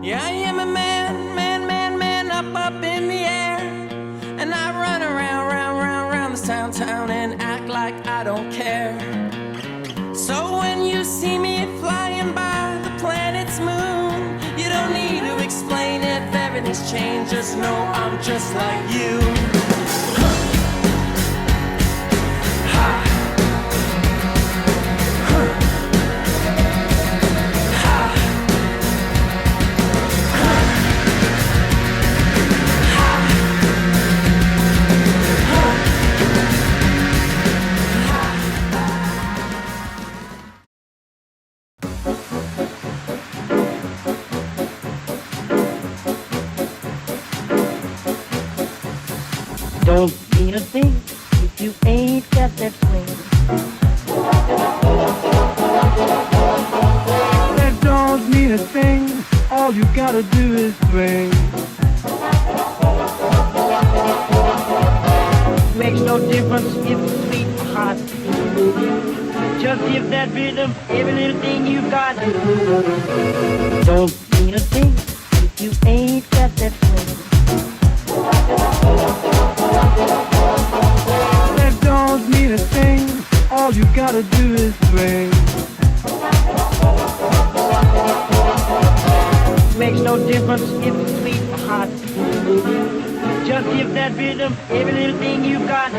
Yeah, I am a man, man, man, man, up in the air. And I run around, round this town and act like I don't care. So when you see me flying by the planet's moon, you don't need to explain if everything's changed, just know I'm just like you. Don't mean a thing if you ain't got that swing. That don't mean a thing, all you gotta do is swing. Makes no difference if it's sweet or hot. Just give that rhythm every little thing you got. Don't mean a thing if you ain't got that swing. That don't mean a thing, all you gotta do is swing. Makes no difference if it's sweet or hot. Just give that rhythm every little thing you got.